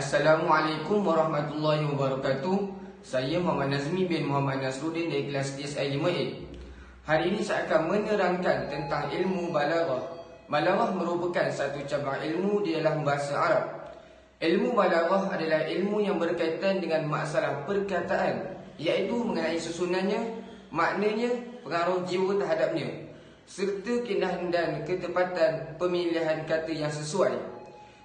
Assalamualaikum warahmatullahi wabarakatuh. Saya Muhammad Nazmi bin Muhammad Nasruddin dari kelas DSI 5A. Hari ini saya akan menerangkan tentang ilmu balaghah. Balaghah merupakan satu cabang ilmu di dalam bahasa Arab. Ilmu balaghah adalah ilmu yang berkaitan dengan masalah perkataan, iaitu mengenai susunannya, maknanya, pengaruh jiwa terhadapnya, serta keindahan dan ketepatan pemilihan kata yang sesuai.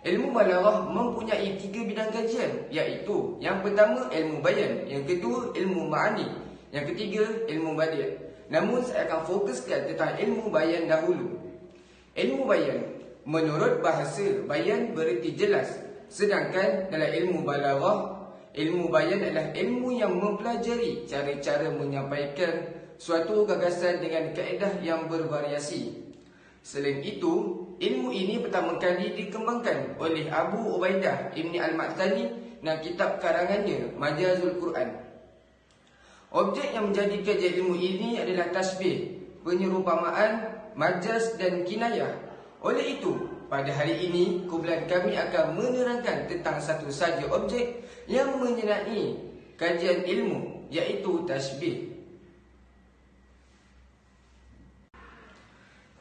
Ilmu balaghah mempunyai 3 bidang kajian, iaitu yang pertama ilmu bayan, yang kedua ilmu ma'ani, yang ketiga ilmu badi'. Namun saya akan fokuskan tentang ilmu bayan dahulu. Ilmu bayan, menurut bahasa, bayan bererti jelas. Sedangkan dalam ilmu balaghah, ilmu bayan adalah ilmu yang mempelajari cara-cara menyampaikan suatu gagasan dengan kaedah yang bervariasi. Selain itu, ilmu ini pertama kali dikembangkan oleh Abu Ubaidah Ibni Al-Ma'tani dan kitab karangannya Majazul Quran. Objek yang menjadi kajian ilmu ini adalah tasbih, penyerumpamaan, majaz dan kinayah. Oleh itu, pada hari ini kumpulan kami akan menerangkan tentang satu saja objek yang menyenai kajian ilmu, iaitu tasbih.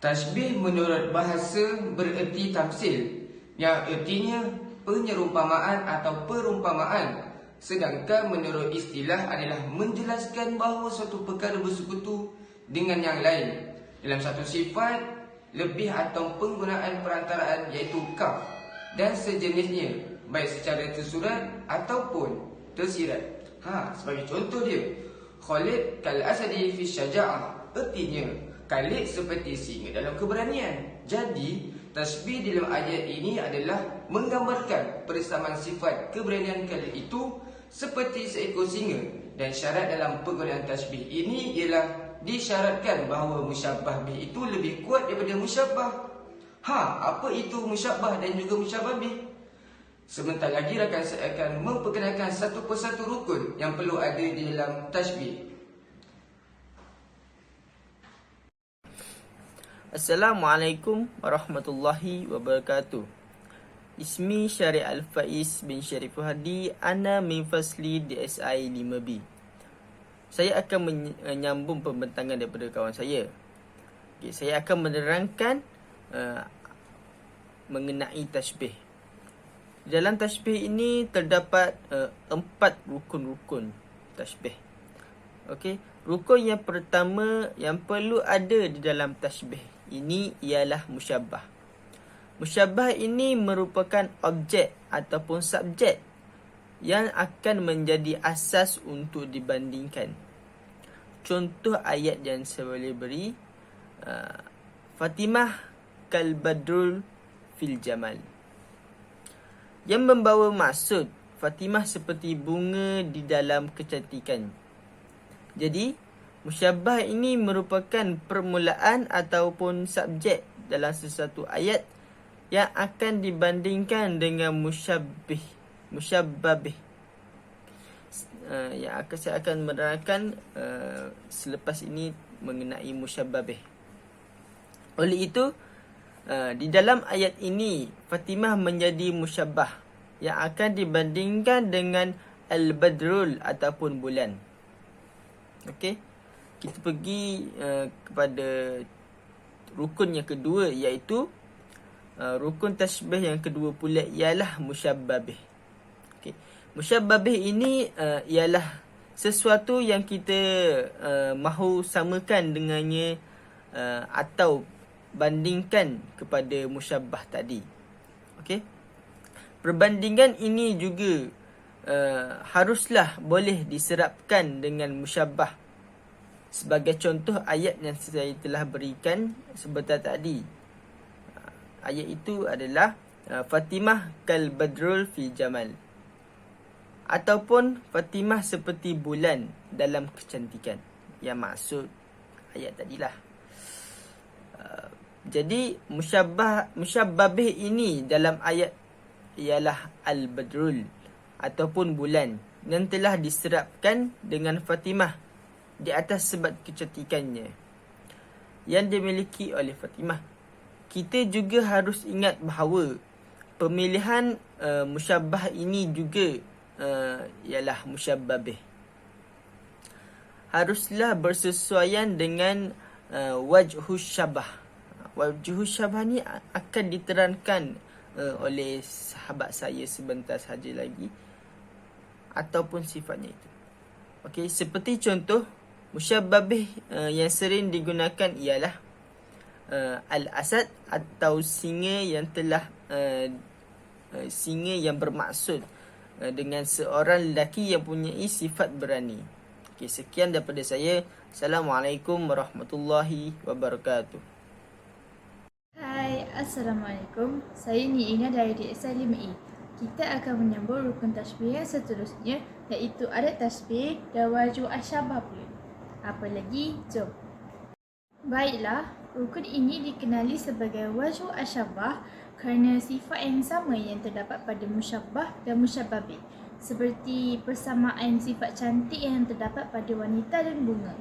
Tasbih menurut bahasa bererti tamsil, yang ertinya penyerumpamaan atau perumpamaan. Sedangkan menurut istilah adalah menjelaskan bahawa suatu perkara bersekutu dengan yang lain dalam satu sifat, lebih atau penggunaan perantaraan, iaitu kaf dan sejenisnya, baik secara tersurat ataupun tersirat. Sebagai contoh dia, Khalid kal asadi fi syaja'ah, ertinya Khalid seperti singa dalam keberanian. Jadi, tasbih dalam ayat ini adalah menggambarkan persamaan sifat keberanian Khalid itu seperti seekor singa. Dan syarat dalam penggunaan tasbih ini ialah disyaratkan bahawa musyabbah bih itu lebih kuat daripada musyabbah. Apa itu musyabbah dan juga musyabbah bih? Sebentar lagi saya akan memperkenalkan satu persatu rukun yang perlu ada di dalam tasbih. Assalamualaikum warahmatullahi wabarakatuh. Ismi Syarif Al-Faiz bin Syarif Hadi, ana min fasli DSI 5B. Saya akan menyambung pembentangan daripada kawan saya. Saya akan menerangkan mengenai tasbih. Dalam tasbih ini terdapat 4 rukun-rukun tasbih. Rukun yang pertama yang perlu ada di dalam tasbih ini ialah musyabbah. Musyabbah ini merupakan objek ataupun subjek yang akan menjadi asas untuk dibandingkan. Contoh ayat yang saya boleh beri, Fatimah kal badrul fil jamal, yang membawa maksud Fatimah seperti bunga di dalam kecantikan. Jadi, musyabbah ini merupakan permulaan ataupun subjek dalam sesuatu ayat yang akan dibandingkan dengan musyabbah bih. Saya akan menerangkan selepas ini mengenai musyabbah bih. Oleh itu, di dalam ayat ini Fatimah menjadi musyabbah yang akan dibandingkan dengan al-badrul ataupun bulan. Kita pergi kepada rukun yang kedua, iaitu rukun tasbih yang kedua pula ialah musyabbah bih. Musyabbah bih ini ialah sesuatu yang kita mahu samakan dengannya atau bandingkan kepada musyabbah tadi. Perbandingan ini juga haruslah boleh diserapkan dengan musyabbah. Sebagai contoh ayat yang saya telah berikan sebentar tadi, ayat itu adalah Fatimah kal badrul fi jamal, ataupun Fatimah seperti bulan dalam kecantikan, yang maksud ayat tadilah. Jadi musyabbah bih ini dalam ayat ialah al-badrul ataupun bulan yang telah diserapkan dengan Fatimah di atas sebab kecantikannya yang dimiliki oleh Fatimah. Kita juga harus ingat bahawa pemilihan musyabbah ini juga ialah musyabbah bih. Haruslah bersesuaian dengan wajhus syabah. Wajhus syabah ni akan diterangkan oleh sahabat saya sebentar saja lagi, ataupun sifatnya itu. Okey, seperti contoh musyabbah bih yang sering digunakan ialah al-asad atau singa yang telah singa yang bermaksud dengan seorang lelaki yang mempunyai sifat berani. Okey, sekian daripada saya. Assalamualaikum warahmatullahi wabarakatuh. Hai, Assalamualaikum. Saya Niina dari DSI 5E. Kita akan menyambung rukun tasbih yang seterusnya, iaitu adat tasbih dan wajhu asyabah pula. Apa lagi? Jom. Baiklah, rukun ini dikenali sebagai wajhu asyabah kerana sifat yang sama yang terdapat pada musyabbah dan musyabbah bih, seperti persamaan sifat cantik yang terdapat pada wanita dan bunga.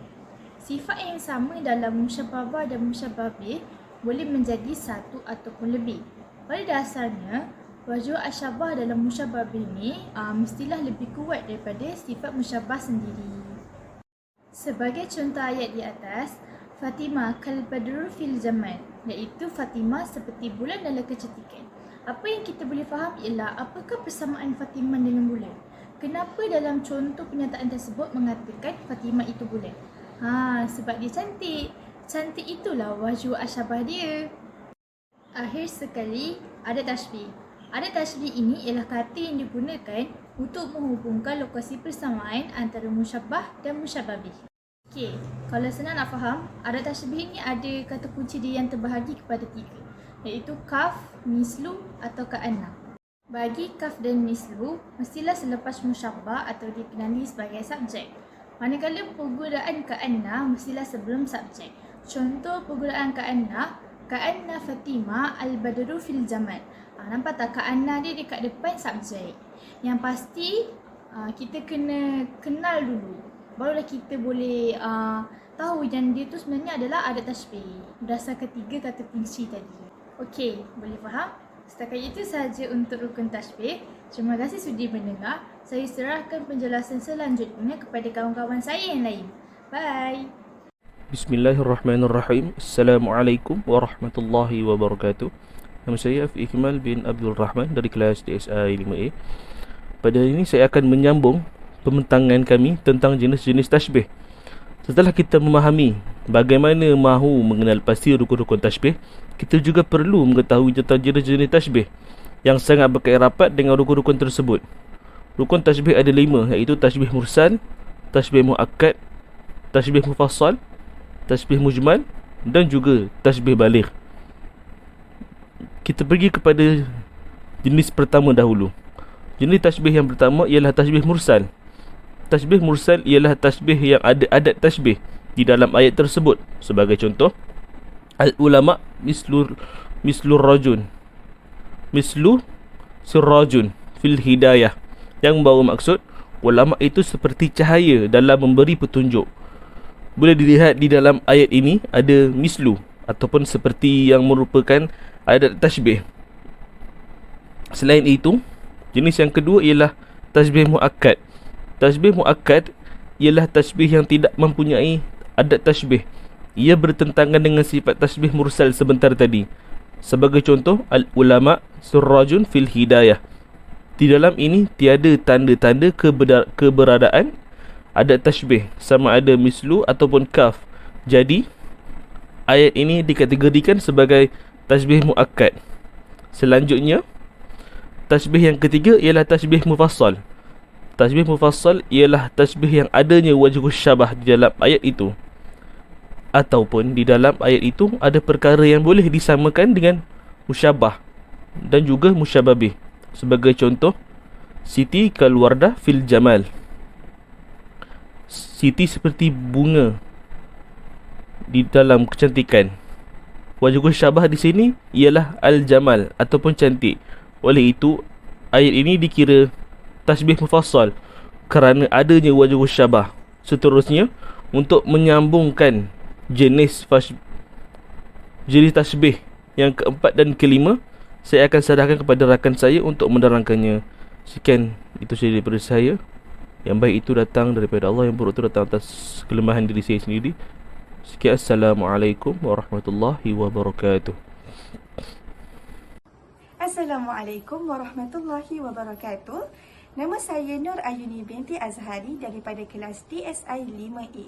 Sifat yang sama dalam musyabbah dan musyabbah bih boleh menjadi satu ataupun lebih. Pada dasarnya, wajhu asyabah dalam musyabbah bih ni mestilah lebih kuat daripada sifat musyabbah sendiri. Sebagai contoh ayat di atas, Fatimah kal badru fil jamal, iaitu Fatimah seperti bulan dalam kecantikan. Apa yang kita boleh faham ialah apakah persamaan Fatimah dengan bulan? Kenapa dalam contoh pernyataan tersebut mengatakan Fatimah itu bulan? Sebab dia cantik. Cantik itulah wajhu asyabah dia. Akhir sekali, adat tasbih. Adat tasbih ini ialah kata yang digunakan untuk menghubungkan lokasi persamaan antara musyabbah dan musyabbah bih. Okey, kalau senang nak faham, adat tasbih ni ada kata kunci dia yang terbahagi kepada 3, iaitu kaf, mislu atau ka'anna. Bagi kaf dan mislu, mestilah selepas musyabbah atau dikenali sebagai subjek. Manakala penggunaan ka'anna mestilah sebelum subjek. Contoh penggunaan ka'anna Fatimah al-badru fil jamal. Nampak tak ka'anna dia dekat depan subjek. Yang pasti kita kena kenal dulu, barulah kita boleh tahu yang dia tu sebenarnya adalah adat tasbih berdasarkan 3 kata kunci tadi. Okey, boleh faham? Setakat itu sahaja untuk rukun tasbih. Terima kasih sudi mendengar. Saya serahkan penjelasan selanjutnya kepada kawan-kawan saya yang lain. Bye. Bismillahirrahmanirrahim. Assalamualaikum warahmatullahi wabarakatuh. Nama saya Afi Ikmal bin Abdul Rahman dari kelas DSI 5A. Pada hari ini saya akan menyambung pembentangan kami tentang jenis-jenis tasbih. Setelah kita memahami bagaimana mahu mengenal pasti rukun-rukun tasbih, kita juga perlu mengetahui tentang jenis-jenis tasbih yang sangat berkait rapat dengan rukun-rukun tersebut. Rukun tasbih ada 5, iaitu tasbih mursal, tasbih muakkad, tasbih mufassal, tasbih mujmal dan juga tasbih baligh. Kita pergi kepada jenis pertama dahulu. Jenis tasbih yang pertama ialah tasbih mursal. Tasbih mursal ialah tasbih yang ada adat tasbih di dalam ayat tersebut. Sebagai contoh, al-ulama mislu sirrajun fil hidayah, yang membawa maksud ulama itu seperti cahaya dalam memberi petunjuk. Boleh dilihat di dalam ayat ini ada mislu ataupun seperti yang merupakan adat tasbih. Selain itu, jenis yang kedua ialah tasbih muakkad. Tasbih muakkad ialah tasbih yang tidak mempunyai adat tasbih. Ia bertentangan dengan sifat tasbih mursal sebentar tadi. Sebagai contoh, al-ulama surrajun fil hidayah. Di dalam ini tiada tanda-tanda keberadaan adat tasbih, sama ada mislu ataupun kaf. Jadi, ayat ini dikategorikan sebagai tasbih muakkad. Selanjutnya, tasbih yang ketiga ialah tasbih mufassal. Tasbih mufassal ialah tasbih yang adanya wajhus syabah di dalam ayat itu, ataupun di dalam ayat itu ada perkara yang boleh disamakan dengan musyabbah dan juga musyabbah bih. Sebagai contoh, Siti kal wardah fil jamal. Siti seperti bunga di dalam kecantikan. Wajhus syabah di sini ialah al-jamal ataupun cantik. Oleh itu, ayat ini dikira tasbih mufassal kerana adanya wajhus syabah. Seterusnya, untuk menyambungkan jenis tasbih yang keempat dan kelima, saya akan serahkan kepada rakan saya untuk menerangkannya. Sekian itu saja daripada saya. Yang baik itu datang daripada Allah, yang buruk itu datang atas kelemahan diri saya sendiri. Sekian, Assalamualaikum warahmatullahi wabarakatuh. Assalamualaikum warahmatullahi wabarakatuh. Nama saya Nur Ayuni binti Azhari daripada kelas DSI 5A.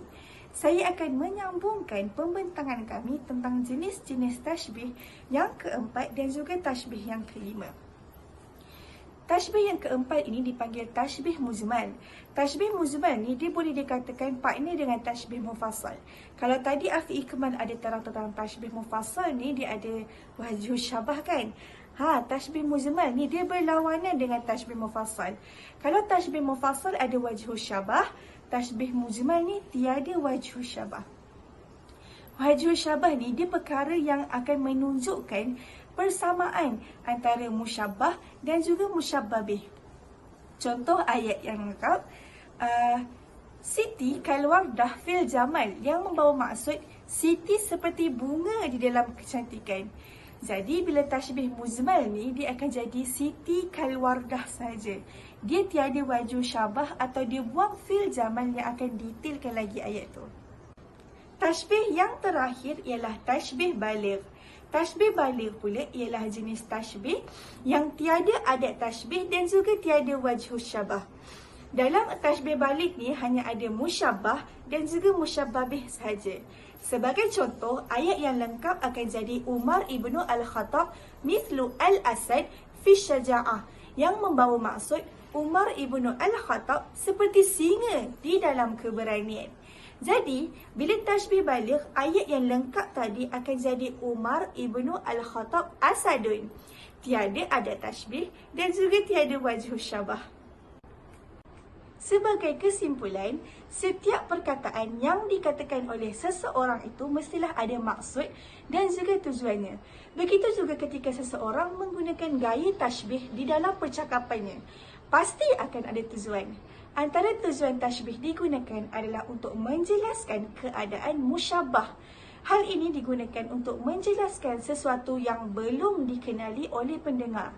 Saya akan menyambungkan pembentangan kami tentang jenis-jenis tashbih yang keempat dan juga tashbih yang kelima. Tashbih yang keempat ini dipanggil tashbih muzmal. Tashbih muzmal ni dia boleh dikatakan partner dengan tashbih mufassal. Kalau tadi Afi Ikmal ada terang tentang tashbih mufassal ni dia ada wajh syabah kan? Tashbih muzmal ni dia berlawanan dengan tashbih mufassal. Kalau tashbih mufassal ada wajh syabah, tashbih muzmal ni tiada wajh syabah. Wajh syabah ni dia perkara yang akan menunjukkan persamaan antara musyabbah dan juga musyabbah bih. Contoh ayat yang lengkap, Siti kalwardah fil jamal, yang membawa maksud Siti seperti bunga di dalam kecantikan. Jadi bila tashbih muzmal ni dia akan jadi Siti kalwardah saja. Dia tiada wajh syabah atau dia buang fil jamal yang akan detailkan lagi ayat tu. Tashbih yang terakhir ialah tashbih baligh. Tashbih baligh pula ialah jenis tashbih yang tiada adat tashbih dan juga tiada wajh syabah. Dalam tashbih baligh ni hanya ada musyabbah dan juga musyabbah bih sahaja. Sebagai contoh, ayat yang lengkap akan jadi Umar ibnu Al-Khattab mithlu Al-Asad fi syaja'ah, yang membawa maksud Umar ibnu Al-Khattab seperti singa di dalam keberanian. Jadi, bila tashbih baligh, ayat yang lengkap tadi akan jadi Umar ibnu Al-Khattab Asadun. Tiada adat tashbih dan juga tiada wajh syabah. Sebagai kesimpulan, setiap perkataan yang dikatakan oleh seseorang itu mestilah ada maksud dan juga tujuannya. Begitu juga ketika seseorang menggunakan gaya tashbih di dalam percakapannya, pasti akan ada tujuan. Antara tujuan tashbih digunakan adalah untuk menjelaskan keadaan musyabbah. Hal ini digunakan untuk menjelaskan sesuatu yang belum dikenali oleh pendengar.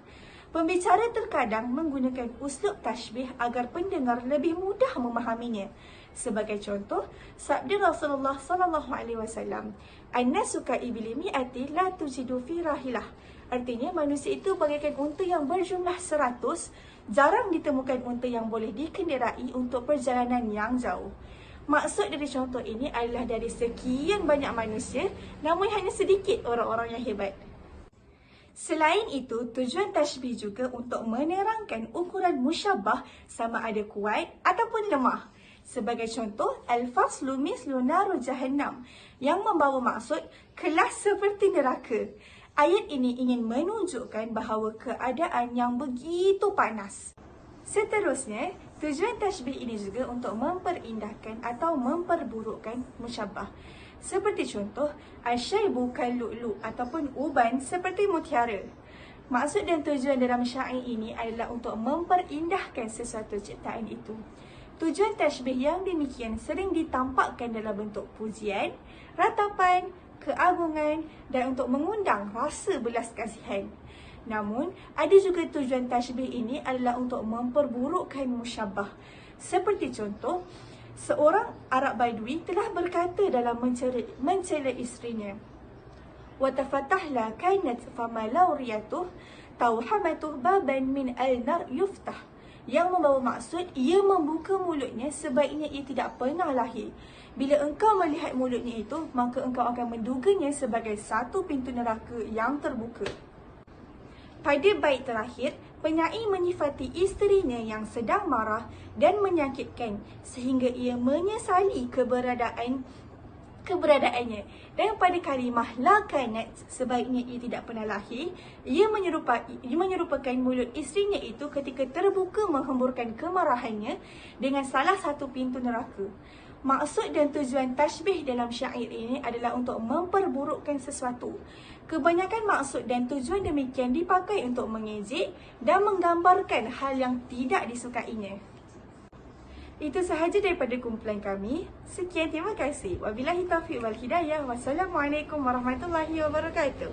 Pembicara terkadang menggunakan uslub tashbih agar pendengar lebih mudah memahaminya. Sebagai contoh, sabda Rasulullah SAW, "An-nasu ka'ibli mi'ati la tujidu fi rahilah." Artinya, manusia itu bagaikan unta yang berjumlah 100, jarang ditemukan unta yang boleh dikenderai untuk perjalanan yang jauh. Maksud dari contoh ini adalah dari sekian banyak manusia, namun hanya sedikit orang-orang yang hebat. Selain itu, tujuan tashbih juga untuk menerangkan ukuran musyabbah sama ada kuat ataupun lemah. Sebagai contoh, al-faslu mislu naru jahannam, yang membawa maksud kelas seperti neraka. Ayat ini ingin menunjukkan bahawa keadaan yang begitu panas. Seterusnya, tujuan tashbih ini juga untuk memperindahkan atau memperburukkan musyabbah. Seperti contoh, asyaibu kallu'lu ataupun uban seperti mutiara. Maksud dan tujuan dalam syair ini adalah untuk memperindahkan sesuatu ciptaan itu. Tujuan tashbih yang demikian sering ditampakkan dalam bentuk pujian, ratapan, keagungan dan untuk mengundang rasa belas kasihan. Namun, ada juga tujuan tashbih ini adalah untuk memperburukkan musyabbah. Seperti contoh, seorang Arab Badui telah berkata dalam mencela isterinya, "Watafatahla kainat famalawriyatuh tauhamatuh baban min al-nar yuftah." Yang membawa maksud, ia membuka mulutnya sebaiknya ia tidak pernah lahir. Bila engkau melihat mulutnya itu, maka engkau akan menduganya sebagai satu pintu neraka yang terbuka. Pada bait terakhir, penyair menyifati isterinya yang sedang marah dan menyakitkan sehingga ia menyesali keberadaannya. Dan pada kalimah la kanat, sebaiknya ia tidak pernah lahir, ia menyerupakan mulut isterinya itu ketika terbuka menghemburkan kemarahannya dengan salah satu pintu neraka. Maksud dan tujuan tashbih dalam syair ini adalah untuk memperburukkan sesuatu. Kebanyakan maksud dan tujuan demikian dipakai untuk mengejek dan menggambarkan hal yang tidak disukainya. Itu sahaja daripada kumpulan kami. Sekian, terima kasih. Wabillahi taufiq wal hidayah. Wassalamualaikum warahmatullahi wabarakatuh.